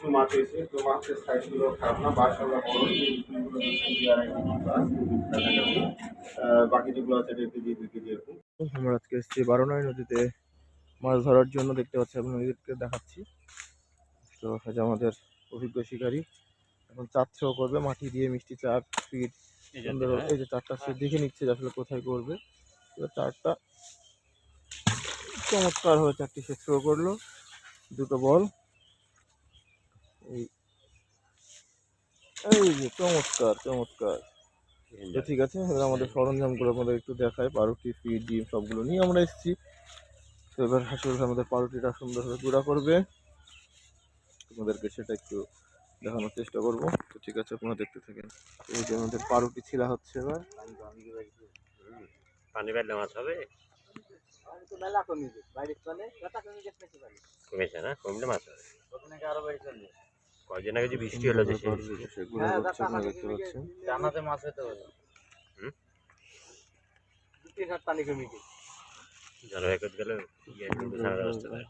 কিছু মাছ হয়েছে, তো মাছের সাইজগুলো খারাপ না, বাসাগুলো বড়, এই দুইগুলো দিচ্ছেন 2.5 কেজি প্লাস, কাছাকাছি। বাকি যেগুলো আছে 1.5 কেজি 2 কেজি এরকম। আমরা আজকে এসেছি বারোনাই নদীতে মাছ ধরার জন্য। দেখতে পাচ্ছি, আপনাদেরকে দেখাচ্ছি। তো আজ আমাদের অভিজ্ঞ শিকারী এখন চার শো করবে, মাটি দিয়ে মিষ্টি চার ফিট সুন্দর। এই যে চারটা সে দেখে নিচ্ছে যে আসলে কোথায় করবে। তো চারটা চমৎকার হয়ে চারটি সে থ্রো করলো, দুটো বল। এই এই যে চমৎকার চমৎকার। তো ঠিক আছে, এবার আমাদের সরঞ্জামগুলো আপনাদের একটু দেখায়। পাউরুটি, ফিড, ডিম সবগুলো নিয়ে আমরা এসেছি। তো এবার হাসিল আমাদের পাউরুটিটা সুন্দরভাবে গুঁড়া করবে, আপনাদেরকে সেটা একটু দেখানোর চেষ্টা করবো। তো ঠিক আছে, আপনারা দেখতে থাকেন। এই যে আমাদের পাউরুটি ছিলা হচ্ছে এবার। পানি বেলা মাছ হবে, কমেছে না? কমলে মাছ হবে। কয়দিন আগে যে বৃষ্টি হলো দেশে, দেখতে পাচ্ছেন জানাতে মাছ হতে হবে। পানি কমে গেছে, জলবায়ু গেল ব্যবস্থা করে।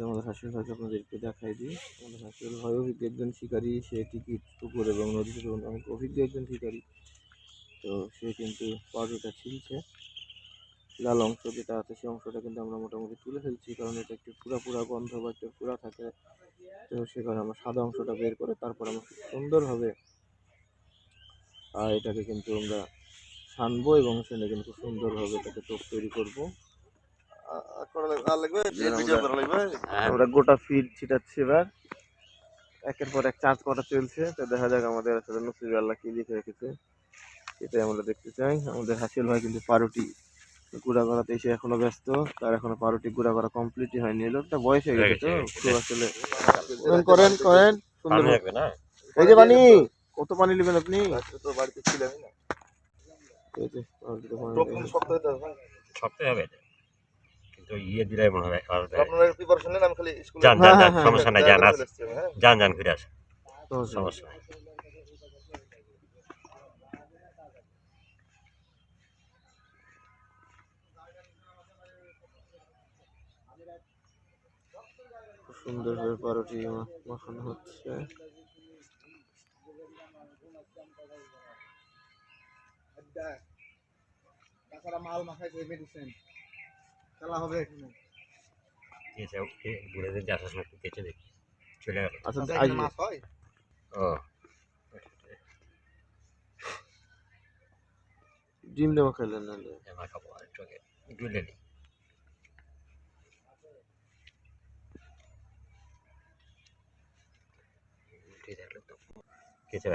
আমাদের হাসিল ভাইকে আপনাদেরকে দেখাই দিই। আমাদের হাসিল ভাই অভিজ্ঞ একজন শিকারী, সে টিকিট পুকুর এবং নদীতে অনেক অভিজ্ঞ একজন শিকারী। তো সে কিন্তু পাউরুটিটা ছিলছে, লাল অংশ যেটা আছে সেই অংশটা কিন্তু আমরা মোটামুটি তুলে ফেলছি, কারণ এটা একটু পুরা গন্ধ বা একটু পুরা থাকে। তো সে কারণে আমরা সাদা অংশটা বের করে তারপর আমরা খুব সুন্দরভাবে এটাকে কিন্তু আমরা ছানবো এবং সেটা কিন্তু খুব সুন্দরভাবে এটাকে টোপ তৈরি করবো। আমরা গোটা ফিড ছিটাচ্ছি এবার, একের পর এক চার্জ করা চলছে। তো দেখা যাক আমাদের আসলে নসিব আল্লাহ কি লিখে রেখেছে, এটাই আমরা দেখতে চাই। আমাদের হাসিল ভাই কিন্তু পাউরুটি গুঁড়া করাতে এসে এখনো ব্যস্ত, তার এখনো পাউরুটি গুঁড়া করা কমপ্লিটই হয়নি। এই লোকটা বয়স হয়ে গেছে, তো আসলে করেন করেন সুন্দর না এই যে পানি, কত পানি নেবেন আপনি? তো বাড়িতে ছিলেন না, এই যে শক্ত হবে কিন্তু ইয়ে দিলে মনে হয়। আপনারা প্রিপারেশন নেন, আমি খালি স্কুলে যান যান যান, সমস্যা নাই, যান আস, যান যান ফিরে আসেন, সমস্যা নাই। সুন্দরভাবে পাউরুটি মাখানো হচ্ছে। তাছাড়া মাল মাখায় মেডিসিন খেলা হবে এখানে। ঘুরে যে আসার সময় কেটে দেখি চলে গেল। আচ্ছা মাছ হয়, ও ডিম দেওয়া খেলেন নাহলে আমার খাবো আর একটু আগে ডুলে নিই। ঠিক আছে,